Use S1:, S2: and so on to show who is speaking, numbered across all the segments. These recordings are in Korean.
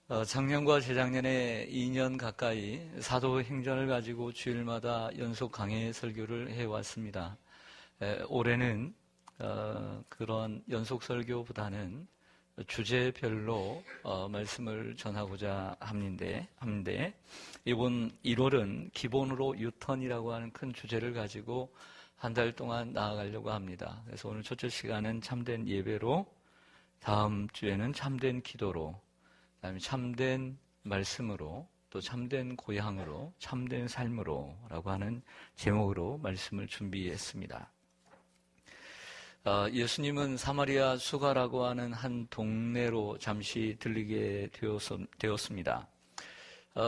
S1: 작년과 재작년에 2년 가까이 사도행전을 가지고 주일마다 연속 강해 설교를 해왔습니다. 올해는 그런 연속 설교보다는 주제별로 말씀을 전하고자 하는데 이번 1월은 기본으로 유턴이라고 하는 큰 주제를 가지고 한 달 동안 나아가려고 합니다. 그래서 오늘 첫째 시간은 참된 예배로, 다음 주에는 참된 기도로, 그다음에 참된 말씀으로, 또 참된 고향으로, 참된 삶으로 라고 하는 제목으로 말씀을 준비했습니다. 예수님은 사마리아 수가라고 하는 한 동네로 잠시 들리게 되었습니다.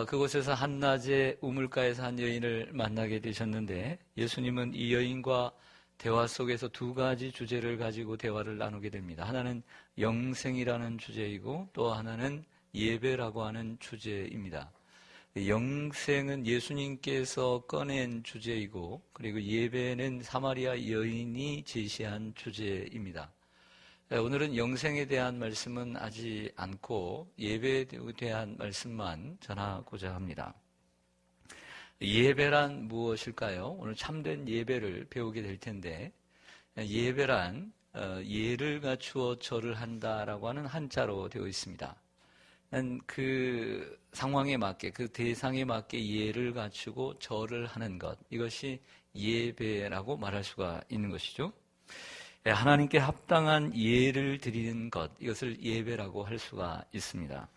S1: 그곳에서 한낮에 우물가에서 한 여인을 만나게 되셨는데, 예수님은 이 여인과 대화 속에서 두 가지 주제를 가지고 대화를 나누게 됩니다. 하나는 영생이라는 주제이고 또 하나는 예배라고 하는 주제입니다. 영생은 예수님께서 꺼낸 주제이고, 그리고 예배는 사마리아 여인이 제시한 주제입니다. 오늘은 영생에 대한 말씀은 하지 않고 예배에 대한 말씀만 전하고자 합니다. 예배란 무엇일까요? 오늘 참된 예배를 배우게 될 텐데, 예배란 예를 갖추어 절을 한다라고 하는 한자로 되어 있습니다. 그 상황에 맞게, 그 대상에 맞게 예를 갖추고 절을 하는 것, 이것이 예배라고 말할 수가 있는 것이죠. 하나님께 합당한 예를 드리는 것, 이것을 예배라고 할 수가 있습니다.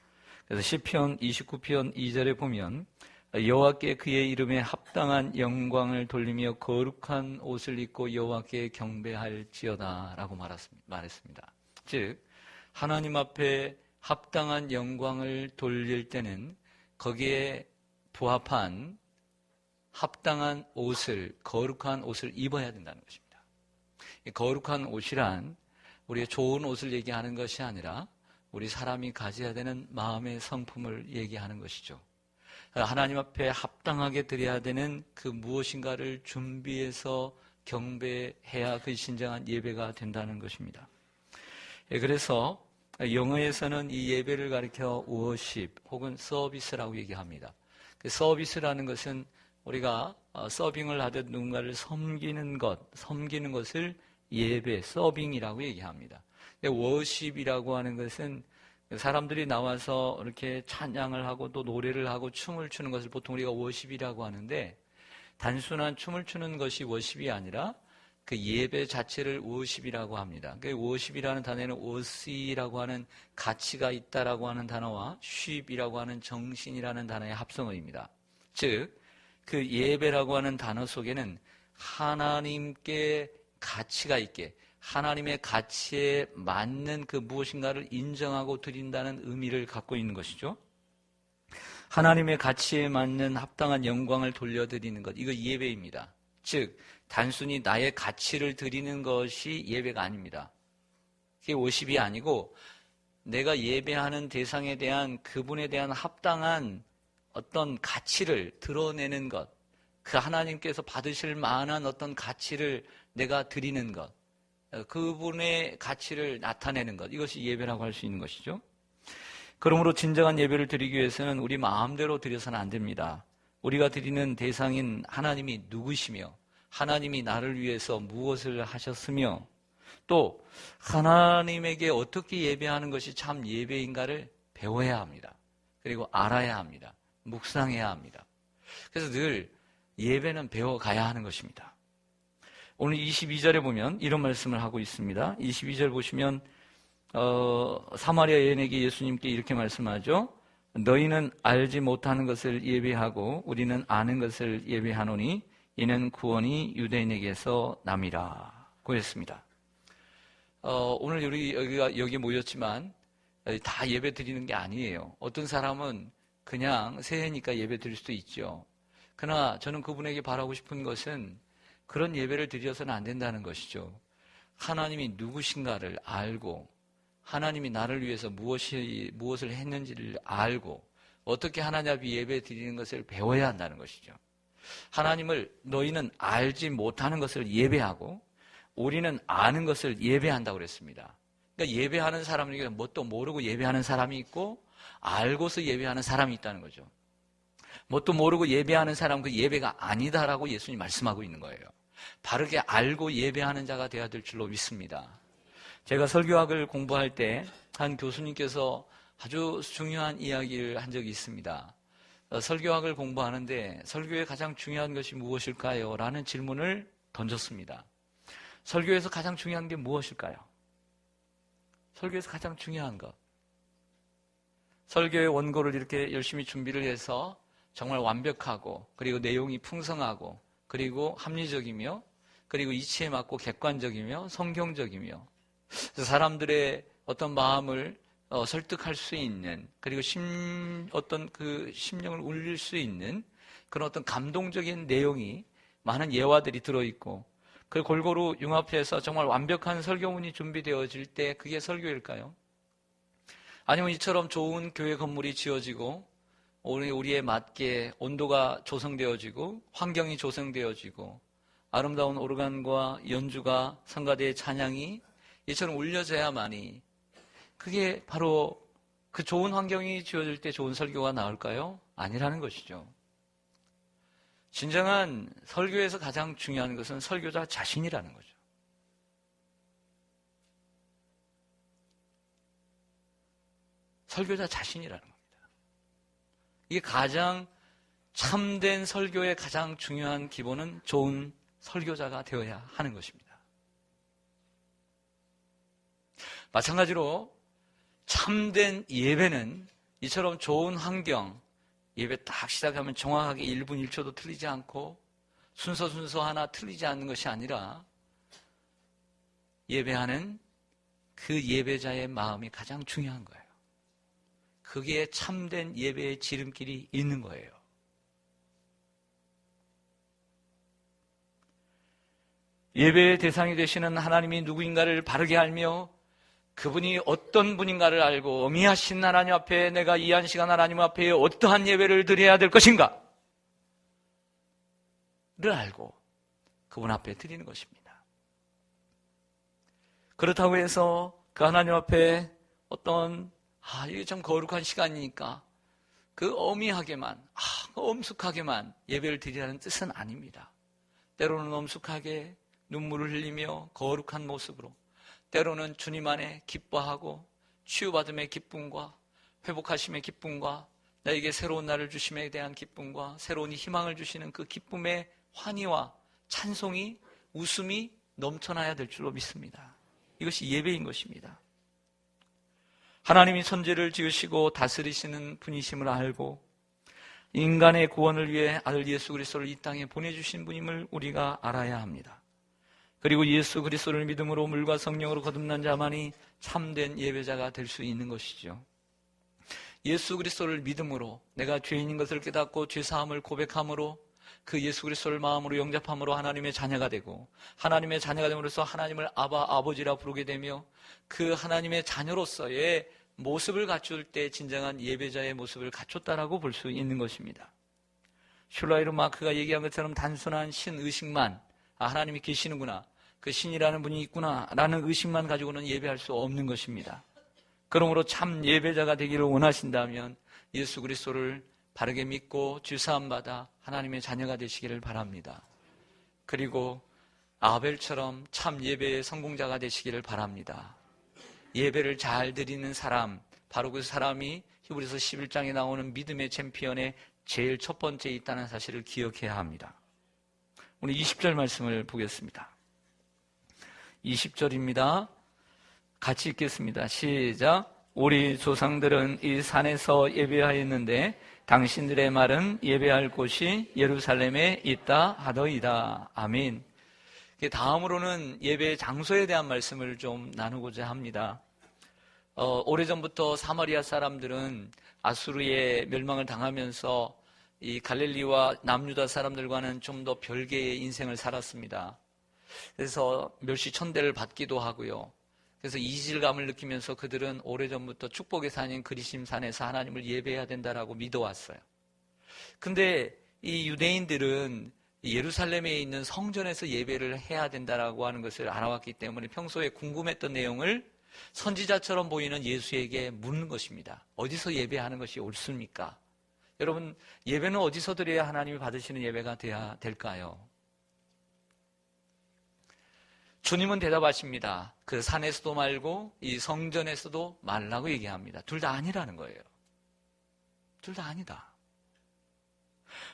S1: 그래서 시편 29편 2절에 보면 여호와께 그의 이름에 합당한 영광을 돌리며 거룩한 옷을 입고 여호와께 경배할지어다 라고 말했습니다. 즉 하나님 앞에 합당한 영광을 돌릴 때는 거기에 부합한 합당한 옷을, 거룩한 옷을 입어야 된다는 것입니다. 거룩한 옷이란 우리의 좋은 옷을 얘기하는 것이 아니라 우리 사람이 가져야 되는 마음의 성품을 얘기하는 것이죠. 하나님 앞에 합당하게 드려야 되는 그 무엇인가를 준비해서 경배해야 그 진정한 예배가 된다는 것입니다. 그래서 영어에서는 이 예배를 가리켜 worship 혹은 서비스라고 얘기합니다. 그 서비스라는 것은 우리가 서빙을 하듯 누군가를 섬기는 것을 예배, 서빙이라고 얘기합니다. 워십이라고 하는 것은 사람들이 나와서 이렇게 찬양을 하고 또 노래를 하고 춤을 추는 것을 보통 우리가 워십이라고 하는데, 단순한 춤을 추는 것이 워십이 아니라 그 예배 자체를 워십이라고 합니다. 그 워십이라는 단어에는 워시라고 하는 가치가 있다라고 하는 단어와 쉽이라고 하는 정신이라는 단어의 합성어입니다. 즉, 그 예배라고 하는 단어 속에는 하나님께 가치가 있게, 하나님의 가치에 맞는 그 무엇인가를 인정하고 드린다는 의미를 갖고 있는 것이죠. 하나님의 가치에 맞는 합당한 영광을 돌려드리는 것, 이거 예배입니다. 즉 단순히 나의 가치를 드리는 것이 예배가 아닙니다. 그게 워십이 아니고 내가 예배하는 대상에 대한, 그분에 대한 합당한 어떤 가치를 드러내는 것, 그 하나님께서 받으실 만한 어떤 가치를 내가 드리는 것, 그분의 가치를 나타내는 것, 이것이 예배라고 할 수 있는 것이죠. 그러므로 진정한 예배를 드리기 위해서는 우리 마음대로 드려서는 안 됩니다. 우리가 드리는 대상인 하나님이 누구시며, 하나님이 나를 위해서 무엇을 하셨으며, 또 하나님에게 어떻게 예배하는 것이 참 예배인가를 배워야 합니다. 그리고 알아야 합니다. 묵상해야 합니다. 그래서 늘 예배는 배워가야 하는 것입니다. 오늘 22절에 보면 이런 말씀을 하고 있습니다. 22절 보시면 사마리아 여인에게 예수님께 이렇게 말씀하죠. 너희는 알지 못하는 것을 예배하고 우리는 아는 것을 예배하노니 이는 구원이 유대인에게서 남이라 고 했습니다. 오늘 우리 여기 모였지만 다 예배 드리는 게 아니에요. 어떤 사람은 그냥 새해니까 예배 드릴 수도 있죠. 그러나 저는 그분에게 바라고 싶은 것은 그런 예배를 드려서는 안 된다는 것이죠. 하나님이 누구신가를 알고, 하나님이 나를 위해서 무엇을 했는지를 알고, 어떻게 하나님 앞에 예배 드리는 것을 배워야 한다는 것이죠. 하나님을 너희는 알지 못하는 것을 예배하고 우리는 아는 것을 예배한다고 그랬습니다. 그러니까 예배하는 사람 중에 뭣도 모르고 예배하는 사람이 있고, 알고서 예배하는 사람이 있다는 거죠. 뭣도 모르고 예배하는 사람은 그 예배가 아니다라고 예수님이 말씀하고 있는 거예요. 바르게 알고 예배하는 자가 되어야 될 줄로 믿습니다. 제가 설교학을 공부할 때 한 교수님께서 아주 중요한 이야기를 한 적이 있습니다. 설교학을 공부하는데 설교에 가장 중요한 것이 무엇일까요? 라는 질문을 던졌습니다. 설교에서 가장 중요한 게 무엇일까요? 설교에서 가장 중요한 것. 설교의 원고를 이렇게 열심히 준비를 해서 정말 완벽하고 그리고 내용이 풍성하고 그리고 합리적이며 그리고 이치에 맞고 객관적이며 성경적이며 사람들의 어떤 마음을 설득할 수 있는 그리고 어떤 그 심령을 울릴 수 있는 그런 어떤 감동적인 내용이 많은 예화들이 들어있고 그 골고루 융합해서 정말 완벽한 설교문이 준비되어질 때 그게 설교일까요? 아니면 이처럼 좋은 교회 건물이 지어지고 우리에 맞게 온도가 조성되어지고 환경이 조성되어지고 아름다운 오르간과 연주가 성가대의 찬양이 이처럼 울려져야만이 그게 바로 그 좋은 환경이 지어질 때 좋은 설교가 나올까요? 아니라는 것이죠. 진정한 설교에서 가장 중요한 것은 설교자 자신이라는 거죠. 설교자 자신이라는 겁니다. 이게 가장 참된 설교의 가장 중요한 기본은 좋은 설교자가 되어야 하는 것입니다. 마찬가지로 참된 예배는 이처럼 좋은 환경, 예배 딱 시작하면 정확하게 1분 1초도 틀리지 않고 순서 하나 틀리지 않는 것이 아니라 예배하는 그 예배자의 마음이 가장 중요한 거예요. 그게 참된 예배의 지름길이 있는 거예요. 예배의 대상이 되시는 하나님이 누구인가를 바르게 알며 그분이 어떤 분인가를 알고 어미하신 하나님 앞에 내가 이 한 시간 하나님 앞에 어떠한 예배를 드려야 될 것인가 를 알고 그분 앞에 드리는 것입니다. 그렇다고 해서 그 하나님 앞에 어떤 이게 참 거룩한 시간이니까 그 어미하게만 엄숙하게만 예배를 드리라는 뜻은 아닙니다. 때로는 엄숙하게 눈물을 흘리며 거룩한 모습으로 때로는 주님 안에 기뻐하고 치유받음의 기쁨과 회복하심의 기쁨과 나에게 새로운 날을 주심에 대한 기쁨과 새로운 희망을 주시는 그 기쁨의 환희와 찬송이 웃음이 넘쳐나야 될 줄로 믿습니다. 이것이 예배인 것입니다. 하나님이 천지를 지으시고 다스리시는 분이심을 알고 인간의 구원을 위해 아들 예수 그리스도를 이 땅에 보내주신 분임을 우리가 알아야 합니다. 그리고 예수 그리스도를 믿음으로 물과 성령으로 거듭난 자만이 참된 예배자가 될 수 있는 것이죠. 예수 그리스도를 믿음으로 내가 죄인인 것을 깨닫고 죄사함을 고백함으로 그 예수 그리스도를 마음으로 영접함으로 하나님의 자녀가 되고 하나님의 자녀가 됨으로써 하나님을 아버지라 부르게 되며 그 하나님의 자녀로서의 모습을 갖출 때 진정한 예배자의 모습을 갖췄다라고 볼 수 있는 것입니다. 슐라이르 마크가 얘기한 것처럼 단순한 신의식만 하나님이 계시는구나, 그 신이라는 분이 있구나 라는 의식만 가지고는 예배할 수 없는 것입니다. 그러므로 참 예배자가 되기를 원하신다면 예수 그리스도를 바르게 믿고 주사함 받아 하나님의 자녀가 되시기를 바랍니다. 그리고 아벨처럼 참 예배의 성공자가 되시기를 바랍니다. 예배를 잘 드리는 사람, 바로 그 사람이 히브리서 11장에 나오는 믿음의 챔피언의 제일 첫 번째에 있다는 사실을 기억해야 합니다. 오늘 20절 말씀을 보겠습니다. 20절입니다. 같이 읽겠습니다. 시작. 우리 조상들은 이 산에서 예배하였는데 당신들의 말은 예배할 곳이 예루살렘에 있다 하더이다. 아멘. 다음으로는 예배의 장소에 대한 말씀을 좀 나누고자 합니다. 오래전부터 사마리아 사람들은 아수르의 멸망을 당하면서 이 갈릴리와 남유다 사람들과는 좀 더 별개의 인생을 살았습니다. 그래서 멸시천대를 받기도 하고요. 그래서 이질감을 느끼면서 그들은 오래전부터 축복의 산인 그리심 산에서 하나님을 예배해야 된다라고 믿어왔어요. 근데 이 유대인들은 예루살렘에 있는 성전에서 예배를 해야 된다라고 하는 것을 알아왔기 때문에 평소에 궁금했던 내용을 선지자처럼 보이는 예수에게 묻는 것입니다. 어디서 예배하는 것이 옳습니까? 여러분, 예배는 어디서 드려야 하나님이 받으시는 예배가 돼야 될까요? 주님은 대답하십니다. 그 산에서도 말고 이 성전에서도 말라고 얘기합니다. 둘 다 아니라는 거예요. 둘 다 아니다.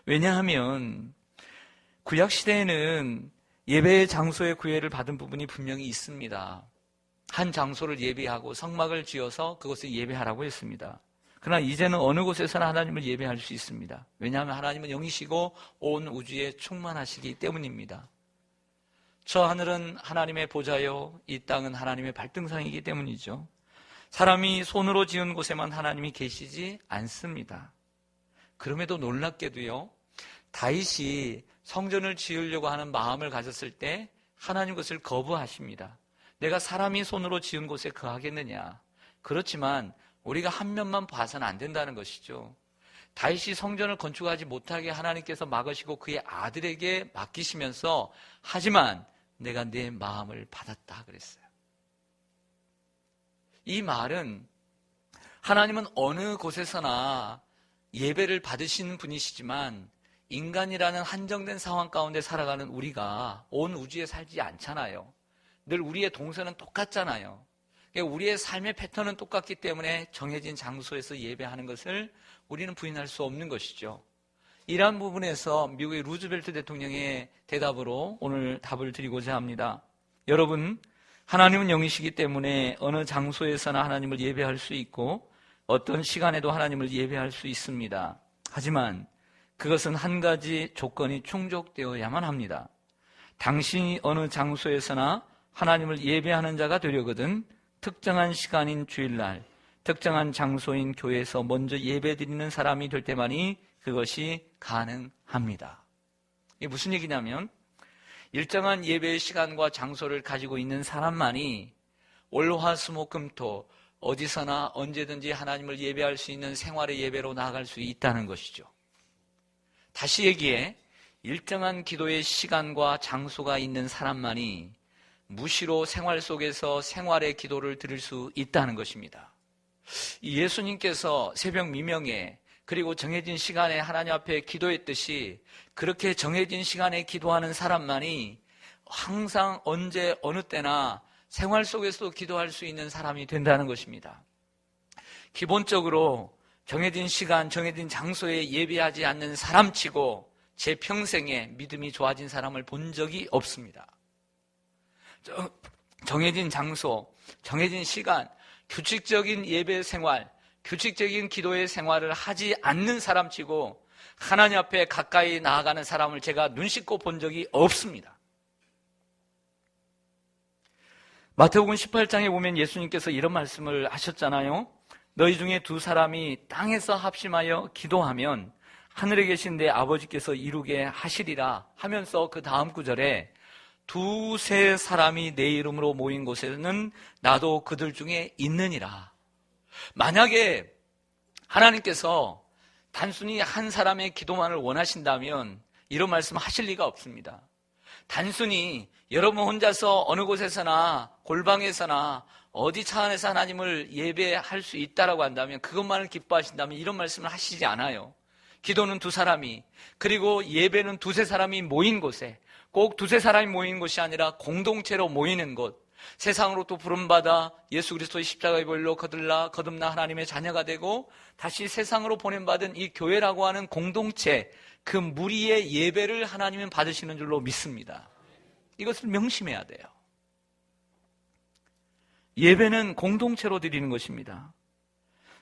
S1: 왜냐하면 구약시대에는 예배의 장소의 구애를 받은 부분이 분명히 있습니다. 한 장소를 예비하고 성막을 지어서 그것을 예배하라고 했습니다. 그러나 이제는 어느 곳에서나 하나님을 예배할 수 있습니다. 왜냐하면 하나님은 영이시고 온 우주에 충만하시기 때문입니다. 저 하늘은 하나님의 보좌요, 이 땅은 하나님의 발등상이기 때문이죠. 사람이 손으로 지은 곳에만 하나님이 계시지 않습니다. 그럼에도 놀랍게도요, 다윗이 성전을 지으려고 하는 마음을 가졌을 때 하나님 것을 거부하십니다. 내가 사람이 손으로 지은 곳에 거하겠느냐. 그렇지만 우리가 한 면만 봐서는 안 된다는 것이죠. 다윗이 성전을 건축하지 못하게 하나님께서 막으시고 그의 아들에게 맡기시면서 하지만 내가 내 마음을 받았다 그랬어요. 이 말은 하나님은 어느 곳에서나 예배를 받으시는 분이시지만 인간이라는 한정된 상황 가운데 살아가는 우리가 온 우주에 살지 않잖아요. 늘 우리의 동선은 똑같잖아요. 우리의 삶의 패턴은 똑같기 때문에 정해진 장소에서 예배하는 것을 우리는 부인할 수 없는 것이죠. 이러한 부분에서 미국의 루즈벨트 대통령의 대답으로 오늘 답을 드리고자 합니다. 여러분, 하나님은 영이시기 때문에 어느 장소에서나 하나님을 예배할 수 있고 어떤 시간에도 하나님을 예배할 수 있습니다. 하지만 그것은 한 가지 조건이 충족되어야만 합니다. 당신이 어느 장소에서나 하나님을 예배하는 자가 되려거든 특정한 시간인 주일날, 특정한 장소인 교회에서 먼저 예배드리는 사람이 될 때만이 그것이 가능합니다. 이게 무슨 얘기냐면 일정한 예배의 시간과 장소를 가지고 있는 사람만이 월, 화, 수, 목, 금, 토 어디서나 언제든지 하나님을 예배할 수 있는 생활의 예배로 나아갈 수 있다는 것이죠. 다시 얘기해 일정한 기도의 시간과 장소가 있는 사람만이 무시로 생활 속에서 생활의 기도를 드릴 수 있다는 것입니다. 예수님께서 새벽 미명에 그리고 정해진 시간에 하나님 앞에 기도했듯이 그렇게 정해진 시간에 기도하는 사람만이 항상 언제 어느 때나 생활 속에서도 기도할 수 있는 사람이 된다는 것입니다. 기본적으로 정해진 시간, 정해진 장소에 예배하지 않는 사람치고 제 평생에 믿음이 좋아진 사람을 본 적이 없습니다. 정해진 장소, 정해진 시간, 규칙적인 예배 생활, 규칙적인 기도의 생활을 하지 않는 사람치고 하나님 앞에 가까이 나아가는 사람을 제가 눈 씻고 본 적이 없습니다. 마태복음 18장에 보면 예수님께서 이런 말씀을 하셨잖아요. 너희 중에 두 사람이 땅에서 합심하여 기도하면 하늘에 계신 내 아버지께서 이루게 하시리라 하면서 그 다음 구절에 두세 사람이 내 이름으로 모인 곳에는 나도 그들 중에 있느니라. 만약에 하나님께서 단순히 한 사람의 기도만을 원하신다면 이런 말씀 하실 리가 없습니다. 단순히 여러분 혼자서 어느 곳에서나 골방에서나 어디 차 안에서 하나님을 예배할 수 있다라고 한다면 그것만을 기뻐하신다면 이런 말씀을 하시지 않아요. 기도는 두 사람이, 그리고 예배는 두세 사람이 모인 곳에, 꼭 두세 사람이 모인 곳이 아니라 공동체로 모이는 곳, 세상으로부터 부름받아 예수 그리스도의 십자가의 보혈로 거듭나 하나님의 자녀가 되고 다시 세상으로 보냄받은 이 교회라고 하는 공동체, 그 무리의 예배를 하나님은 받으시는 줄로 믿습니다. 이것을 명심해야 돼요. 예배는 공동체로 드리는 것입니다.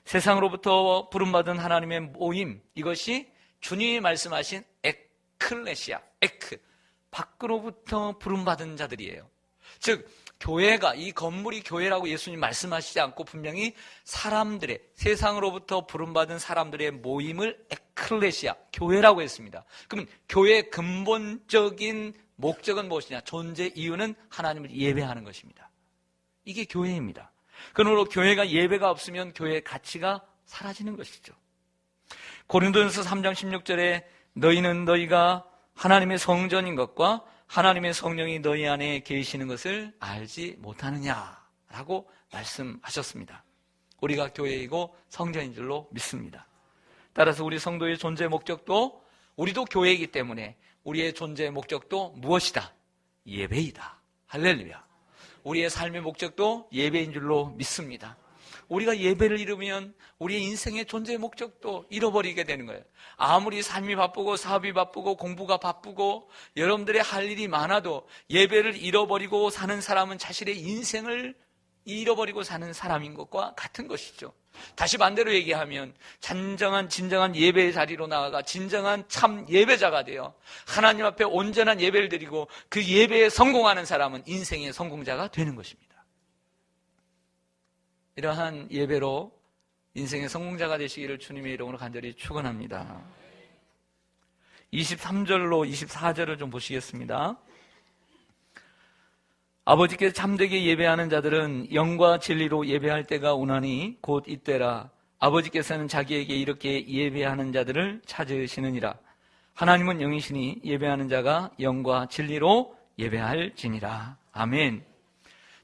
S1: 세상으로부터 부름받은 하나님의 모임, 이것이 주님이 말씀하신 에클레시아, 밖으로부터 부름받은 자들이에요. 즉 교회가, 이 건물이 교회라고 예수님 말씀하시지 않고 분명히 사람들의, 세상으로부터 부름받은 사람들의 모임을 에클레시아, 교회라고 했습니다. 그러면 교회의 근본적인 목적은 무엇이냐? 존재 이유는 하나님을 예배하는 것입니다. 이게 교회입니다. 그러므로 교회가 예배가 없으면 교회의 가치가 사라지는 것이죠. 고린도전서 3장 16절에 너희는 너희가 하나님의 성전인 것과 하나님의 성령이 너희 안에 계시는 것을 알지 못하느냐 라고 말씀하셨습니다. 우리가 교회이고 성전인 줄로 믿습니다. 따라서 우리 성도의 존재 목적도 우리도 교회이기 때문에 우리의 존재 목적도 무엇이다? 예배이다. 할렐루야. 우리의 삶의 목적도 예배인 줄로 믿습니다. 우리가 예배를 잃으면 우리의 인생의 존재 목적도 잃어버리게 되는 거예요. 아무리 삶이 바쁘고 사업이 바쁘고 공부가 바쁘고 여러분들의 할 일이 많아도 예배를 잃어버리고 사는 사람은 자신의 인생을 잃어버리고 사는 사람인 것과 같은 것이죠. 다시 반대로 얘기하면 진정한 예배의 자리로 나아가 진정한 참 예배자가 되어 하나님 앞에 온전한 예배를 드리고 그 예배에 성공하는 사람은 인생의 성공자가 되는 것입니다. 이러한 예배로 인생의 성공자가 되시기를 주님의 이름으로 간절히 축원합니다. 23절로 24절을 좀 보시겠습니다. 아버지께 참되게 예배하는 자들은 영과 진리로 예배할 때가 오나니 곧 이때라. 아버지께서는 자기에게 이렇게 예배하는 자들을 찾으시느니라. 하나님은 영이시니 예배하는 자가 영과 진리로 예배할지니라. 아멘.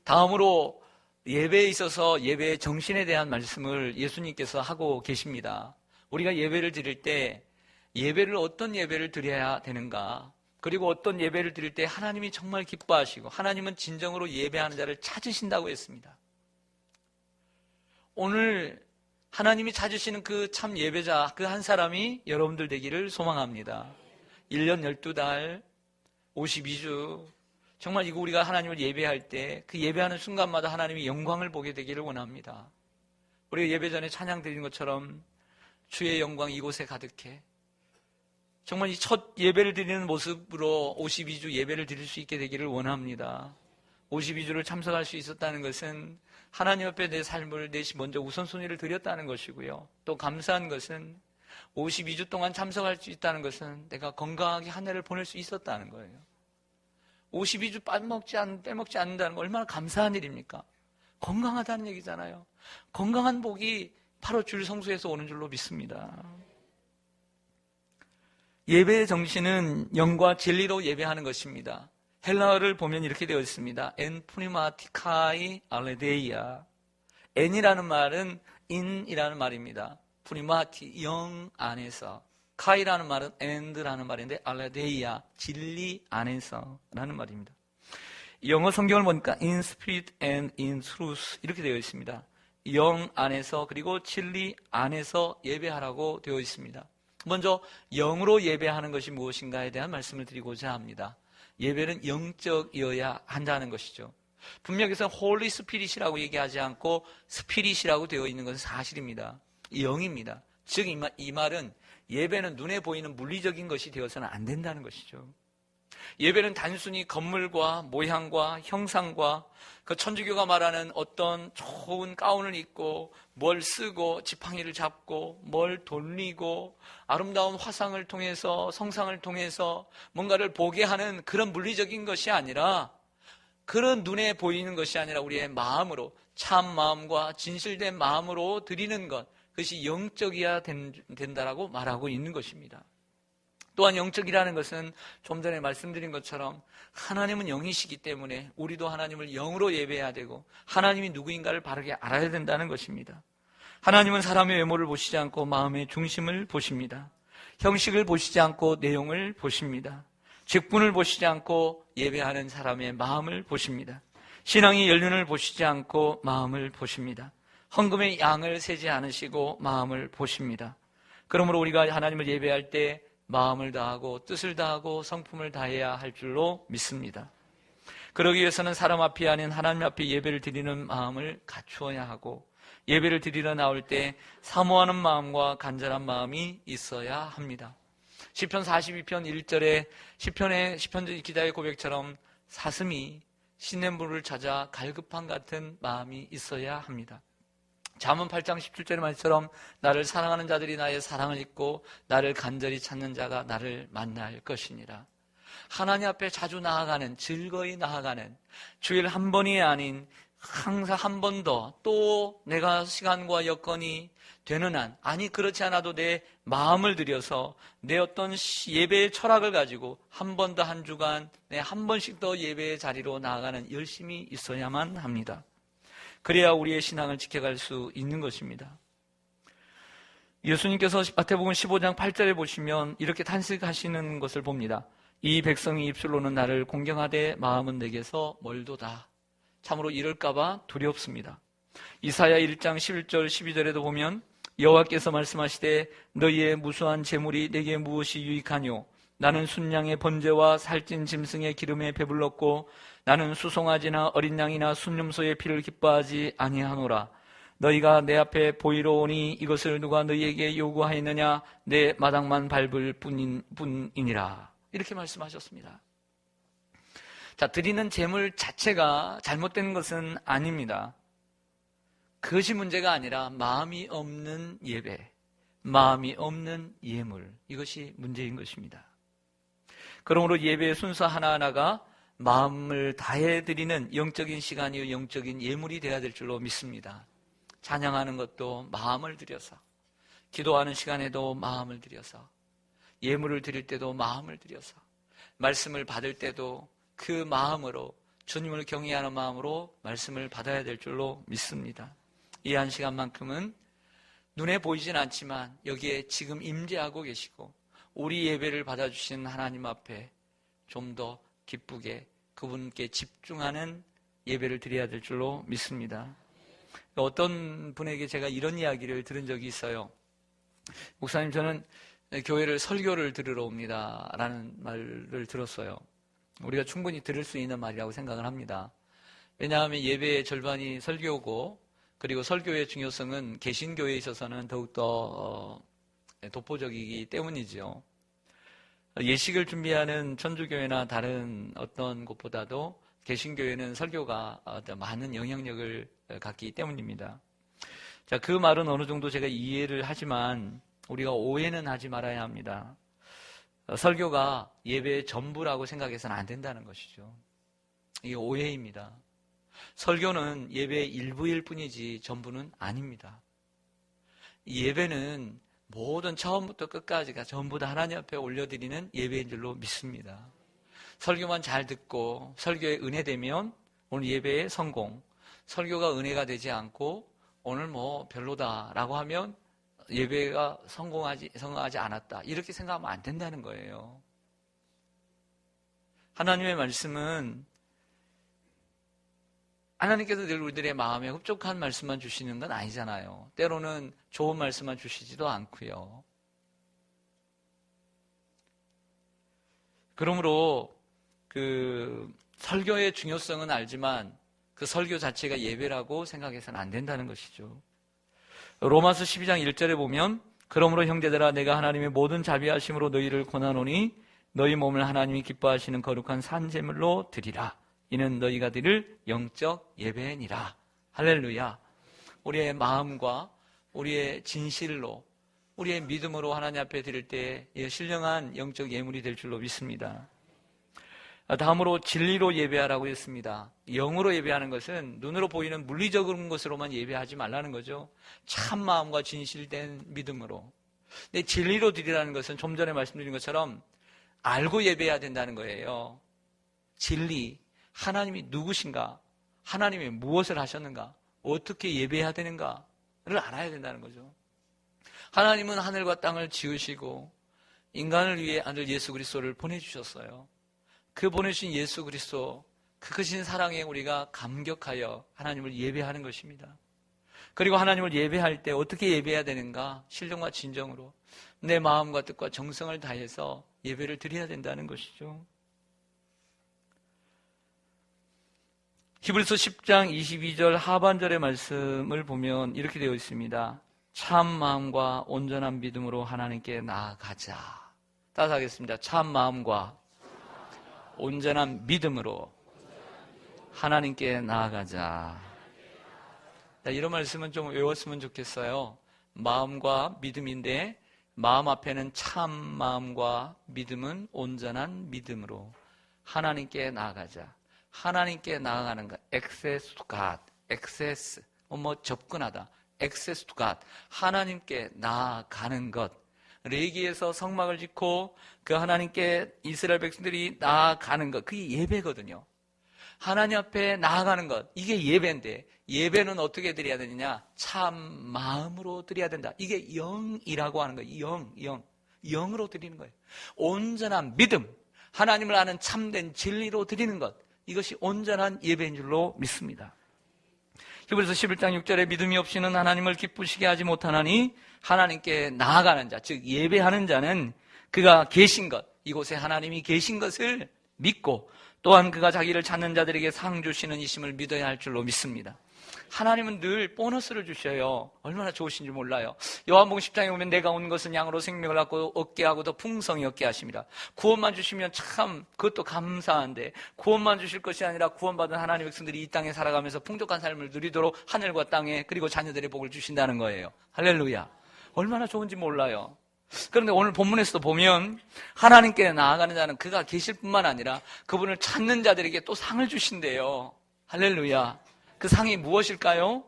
S1: 다음으로 예배에 있어서 예배의 정신에 대한 말씀을 예수님께서 하고 계십니다. 우리가 예배를 드릴 때 예배를 어떤 예배를 드려야 되는가, 그리고 어떤 예배를 드릴 때 하나님이 정말 기뻐하시고 하나님은 진정으로 예배하는 자를 찾으신다고 했습니다. 오늘 하나님이 찾으시는 그 참 예배자 그 한 사람이 여러분들 되기를 소망합니다. 1년 12달 52주 정말 이거 우리가 하나님을 예배할 때 그 예배하는 순간마다 하나님이 영광을 보게 되기를 원합니다. 우리가 예배 전에 찬양 드린 것처럼 주의 영광 이곳에 가득해. 정말 이 첫 예배를 드리는 모습으로 52주 예배를 드릴 수 있게 되기를 원합니다. 52주를 참석할 수 있었다는 것은 하나님 앞에 내 삶을 내시 먼저 우선순위를 드렸다는 것이고요. 또 감사한 것은 52주 동안 참석할 수 있다는 것은 내가 건강하게 한 해를 보낼 수 있었다는 거예요. 52주 빼먹지 않는다는 거 얼마나 감사한 일입니까? 건강하다는 얘기잖아요. 건강한 복이 바로 주일 성수에서 오는 줄로 믿습니다. 예배의 정신은 영과 진리로 예배하는 것입니다. 헬라어를 보면 이렇게 되어 있습니다. En pneumatikai aletheia. N이라는 말은 in이라는 말입니다. pneumati, 영 안에서. 카이라는 말은 and라는 말인데 aletheia, 진리 안에서 라는 말입니다. 영어 성경을 보니까 in spirit and in truth 이렇게 되어 있습니다. 영 안에서 그리고 진리 안에서 예배하라고 되어 있습니다. 먼저 영으로 예배하는 것이 무엇인가에 대한 말씀을 드리고자 합니다. 예배는 영적이어야 한다는 것이죠. 분명히 여기서 홀리 스피릿이라고 얘기하지 않고 스피릿이라고 되어 있는 것은 사실입니다. 영입니다. 즉 이 말은 예배는 눈에 보이는 물리적인 것이 되어서는 안 된다는 것이죠. 예배는 단순히 건물과 모양과 형상과 그 천주교가 말하는 어떤 좋은 가운을 입고 뭘 쓰고 지팡이를 잡고 뭘 돌리고 아름다운 화상을 통해서 성상을 통해서 뭔가를 보게 하는 그런 물리적인 것이 아니라, 그런 눈에 보이는 것이 아니라 우리의 마음으로, 참 마음과 진실된 마음으로 드리는 것, 그것이 영적이어야 된다라고 말하고 있는 것입니다. 또한 영적이라는 것은 좀 전에 말씀드린 것처럼 하나님은 영이시기 때문에 우리도 하나님을 영으로 예배해야 되고 하나님이 누구인가를 바르게 알아야 된다는 것입니다. 하나님은 사람의 외모를 보시지 않고 마음의 중심을 보십니다. 형식을 보시지 않고 내용을 보십니다. 직분을 보시지 않고 예배하는 사람의 마음을 보십니다. 신앙의 연륜을 보시지 않고 마음을 보십니다. 헌금의 양을 세지 않으시고 마음을 보십니다. 그러므로 우리가 하나님을 예배할 때 마음을 다하고 뜻을 다하고 성품을 다해야 할 줄로 믿습니다. 그러기 위해서는 사람 앞이 아닌 하나님 앞에 예배를 드리는 마음을 갖추어야 하고, 예배를 드리러 나올 때 사모하는 마음과 간절한 마음이 있어야 합니다. 시편 42편 1절에 시편 기자의 고백처럼 사슴이 시냇물을 찾아 갈급한 같은 마음이 있어야 합니다. 잠언 8장 17절의 말처럼 나를 사랑하는 자들이 나의 사랑을 잊고 나를 간절히 찾는 자가 나를 만날 것이니라. 하나님 앞에 자주 나아가는, 즐거이 나아가는, 주일 한 번이 아닌 항상 한 번 더, 또 내가 시간과 여건이 되는 한, 아니 그렇지 않아도 내 마음을 들여서 내 어떤 예배의 철학을 가지고 한 번 더 한 주간 한 번씩 더 예배의 자리로 나아가는 열심이 있어야만 합니다. 그래야 우리의 신앙을 지켜갈 수 있는 것입니다. 예수님께서 마태복음 15장 8절에 보시면 이렇게 탄식하시는 것을 봅니다. 이 백성이 입술로는 나를 공경하되 마음은 내게서 멀도다. 참으로 이럴까봐 두렵습니다. 이사야 1장 11절 12절에도 보면 여호와께서 말씀하시되 너희의 무수한 재물이 내게 무엇이 유익하뇨? 나는 순양의 번제와 살찐 짐승의 기름에 배불렀고 나는 수송아지나 어린 양이나 순념소의 피를 기뻐하지 아니하노라. 너희가 내 앞에 보이러 오니 이것을 누가 너희에게 요구하였느냐? 내 마당만 밟을 뿐이니라. 이렇게 말씀하셨습니다. 자, 드리는 제물 자체가 잘못된 것은 아닙니다. 그것이 문제가 아니라 마음이 없는 예배, 마음이 없는 예물, 이것이 문제인 것입니다. 그러므로 예배의 순서 하나하나가 마음을 다해 드리는 영적인 시간이요 영적인 예물이 되어야 될 줄로 믿습니다. 찬양하는 것도 마음을 들여서, 기도하는 시간에도 마음을 들여서, 예물을 드릴 때도 마음을 들여서, 말씀을 받을 때도 그 마음으로, 주님을 경외하는 마음으로 말씀을 받아야 될 줄로 믿습니다. 이 한 시간만큼은 눈에 보이진 않지만 여기에 지금 임재하고 계시고 우리 예배를 받아주신 하나님 앞에 좀 더 기쁘게 그분께 집중하는 예배를 드려야 될 줄로 믿습니다. 어떤 분에게 제가 이런 이야기를 들은 적이 있어요. 목사님, 저는 교회를 설교를 들으러 옵니다 라는 말을 들었어요. 우리가 충분히 들을 수 있는 말이라고 생각을 합니다. 왜냐하면 예배의 절반이 설교고, 그리고 설교의 중요성은 개신교회에 있어서는 더욱더 독보적이기 때문이죠. 예식을 준비하는 천주교회나 다른 어떤 곳보다도 개신교회는 설교가 많은 영향력을 갖기 때문입니다. 자, 그 말은 어느 정도 제가 이해를 하지만 우리가 오해는 하지 말아야 합니다. 설교가 예배의 전부라고 생각해서는 안 된다는 것이죠. 이게 오해입니다. 설교는 예배의 일부일 뿐이지 전부는 아닙니다. 예배는 모든 처음부터 끝까지가 전부 다 하나님 앞에 올려드리는 예배인 줄로 믿습니다. 설교만 잘 듣고 설교에 은혜되면 오늘 예배의 성공, 설교가 은혜가 되지 않고 오늘 뭐 별로다라고 하면 예배가 성공하지 않았다, 이렇게 생각하면 안 된다는 거예요. 하나님의 말씀은 하나님께서 늘 우리들의 마음에 흡족한 말씀만 주시는 건 아니잖아요. 때로는 좋은 말씀만 주시지도 않고요. 그러므로 그 설교의 중요성은 알지만 그 설교 자체가 예배라고 생각해서는 안 된다는 것이죠. 로마서 12장 1절에 보면 그러므로 형제들아 내가 하나님의 모든 자비하심으로 너희를 권하노니 너희 몸을 하나님이 기뻐하시는 거룩한 산제물로 드리라. 이는 너희가 드릴 영적 예배니라. 할렐루야. 우리의 마음과 우리의 진실로, 우리의 믿음으로 하나님 앞에 드릴 때 신령한 영적 예물이 될 줄로 믿습니다. 다음으로 진리로 예배하라고 했습니다. 영으로 예배하는 것은 눈으로 보이는 물리적인 것으로만 예배하지 말라는 거죠. 참 마음과 진실된 믿음으로. 근데 진리로 드리라는 것은 좀 전에 말씀드린 것처럼 알고 예배해야 된다는 거예요. 진리, 하나님이 누구신가, 하나님이 무엇을 하셨는가, 어떻게 예배해야 되는가를 알아야 된다는 거죠. 하나님은 하늘과 땅을 지으시고 인간을 위해 아들 예수 그리스도를 보내주셨어요. 그 보내주신 예수 그리스도, 그 크신 사랑에 우리가 감격하여 하나님을 예배하는 것입니다. 그리고 하나님을 예배할 때 어떻게 예배해야 되는가, 신령과 진정으로 내 마음과 뜻과 정성을 다해서 예배를 드려야 된다는 것이죠. 히브리서 10장 22절 하반절의 말씀을 보면 이렇게 되어 있습니다. 참 마음과 온전한 믿음으로 하나님께 나아가자. 따라서 하겠습니다. 참 마음과 온전한 믿음으로 하나님께 나아가자. 이런 말씀은 좀 외웠으면 좋겠어요. 마음과 믿음인데 마음 앞에는 참 마음과 믿음은 온전한 믿음으로 하나님께 나아가자. 하나님께 나아가는 것, access to God, access, 접근하다, access to God, 하나님께 나아가는 것. 레기에서 성막을 짓고 그 하나님께 이스라엘 백성들이 나아가는 것, 그게 예배거든요. 하나님 앞에 나아가는 것, 이게 예배인데, 예배는 어떻게 드려야 되느냐? 참 마음으로 드려야 된다. 이게 영이라고 하는 거예요. 영으로 드리는 거예요. 온전한 믿음, 하나님을 아는 참된 진리로 드리는 것, 이것이 온전한 예배인 줄로 믿습니다. 히브리서 11장 6절에 믿음이 없이는 하나님을 기쁘시게 하지 못하나니 하나님께 나아가는 자, 즉 예배하는 자는 그가 계신 것, 이곳에 하나님이 계신 것을 믿고 또한 그가 자기를 찾는 자들에게 상 주시는 이심을 믿어야 할 줄로 믿습니다. 하나님은 늘 보너스를 주셔요. 얼마나 좋으신지 몰라요. 요한복음 10장에 보면 내가 온 것은 양으로 생명을 얻게 하고 더 풍성히 얻게 하십니다. 구원만 주시면 참 그것도 감사한데, 구원만 주실 것이 아니라 구원받은 하나님의 백성들이 이 땅에 살아가면서 풍족한 삶을 누리도록 하늘과 땅에 그리고 자녀들의 복을 주신다는 거예요. 할렐루야. 얼마나 좋은지 몰라요. 그런데 오늘 본문에서도 보면 하나님께 나아가는 자는 그가 계실 뿐만 아니라 그분을 찾는 자들에게 또 상을 주신대요. 할렐루야. 그 상이 무엇일까요?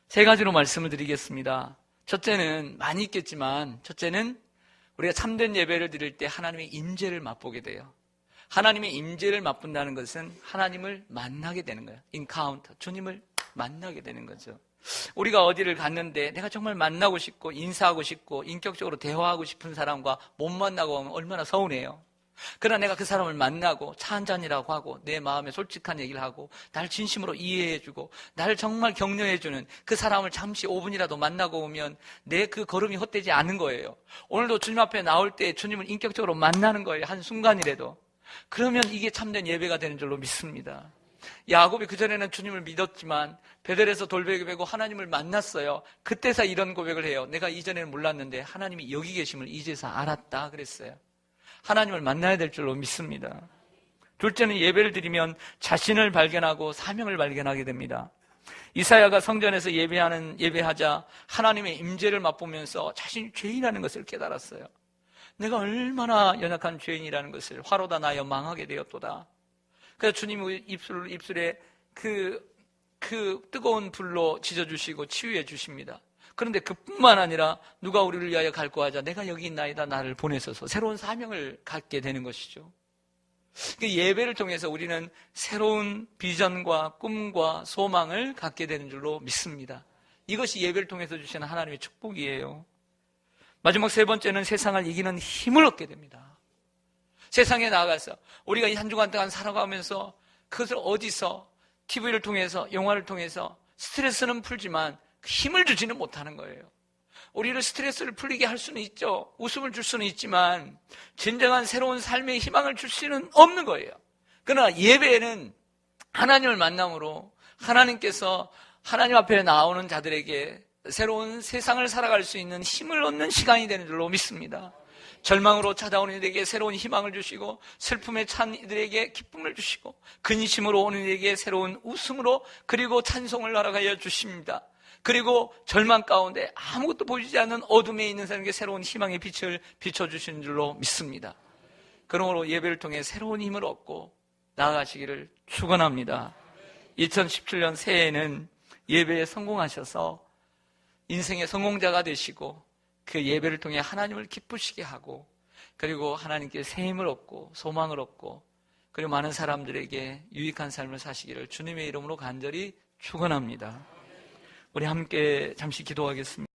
S1: 세 가지로 말씀을 드리겠습니다. 첫째는 많이 있겠지만, 첫째는 우리가 참된 예배를 드릴 때 하나님의 임재를 맛보게 돼요. 하나님의 임재를 맛본다는 것은 하나님을 만나게 되는 거예요. 인카운터, 주님을 만나게 되는 거죠. 우리가 어디를 갔는데 내가 정말 만나고 싶고 인사하고 싶고 인격적으로 대화하고 싶은 사람과 못 만나고 하면 얼마나 서운해요. 그러나 내가 그 사람을 만나고 차 한잔이라고 하고 내 마음에 솔직한 얘기를 하고 날 진심으로 이해해주고 나를 정말 격려해주는 그 사람을 잠시 5분이라도 만나고 오면 내 그 걸음이 헛되지 않은 거예요. 오늘도 주님 앞에 나올 때 주님을 인격적으로 만나는 거예요. 한순간이라도. 그러면 이게 참된 예배가 되는 줄로 믿습니다. 야곱이 그전에는 주님을 믿었지만 베델에서 돌베개 베고 하나님을 만났어요. 그때서 이런 고백을 해요. 내가 이전에는 몰랐는데 하나님이 여기 계심을 이제서 알았다 그랬어요. 하나님을 만나야 될 줄로 믿습니다. 둘째는 예배를 드리면 자신을 발견하고 사명을 발견하게 됩니다. 이사야가 성전에서 예배하자 하나님의 임재를 맛보면서 자신이 죄인이라는 것을 깨달았어요. 내가 얼마나 연약한 죄인이라는 것을, 화로다 나여 망하게 되었도다. 그래서 주님의 입술에 그 뜨거운 불로 지져주시고 치유해 주십니다. 그런데 그뿐만 아니라 누가 우리를 위하여 갈구하자 내가 여기 있나이다 나를 보내소서, 새로운 사명을 갖게 되는 것이죠. 예배를 통해서 우리는 새로운 비전과 꿈과 소망을 갖게 되는 줄로 믿습니다. 이것이 예배를 통해서 주시는 하나님의 축복이에요. 마지막 세 번째는 세상을 이기는 힘을 얻게 됩니다. 세상에 나가서 우리가 이 한 주간 동안 살아가면서 그것을 어디서 TV를 통해서 영화를 통해서 스트레스는 풀지만 힘을 주지는 못하는 거예요. 우리를 스트레스를 풀리게 할 수는 있죠. 웃음을 줄 수는 있지만 진정한 새로운 삶의 희망을 줄 수는 없는 거예요. 그러나 예배에는 하나님을 만남으로 하나님께서 하나님 앞에 나오는 자들에게 새로운 세상을 살아갈 수 있는 힘을 얻는 시간이 되는 줄로 믿습니다. 절망으로 찾아오는 이들에게 새로운 희망을 주시고 슬픔에 찬 이들에게 기쁨을 주시고 근심으로 오는 이들에게 새로운 웃음으로 그리고 찬송을 허락하여 주십니다. 그리고 절망 가운데 아무것도 보이지 않는 어둠에 있는 사람에게 새로운 희망의 빛을 비춰주시는 줄로 믿습니다. 그러므로 예배를 통해 새로운 힘을 얻고 나아가시기를 축원합니다. 2017년 새해에는 예배에 성공하셔서 인생의 성공자가 되시고 그 예배를 통해 하나님을 기쁘시게 하고 그리고 하나님께 새 힘을 얻고 소망을 얻고 그리고 많은 사람들에게 유익한 삶을 사시기를 주님의 이름으로 간절히 축원합니다. 우리 함께 잠시 기도하겠습니다.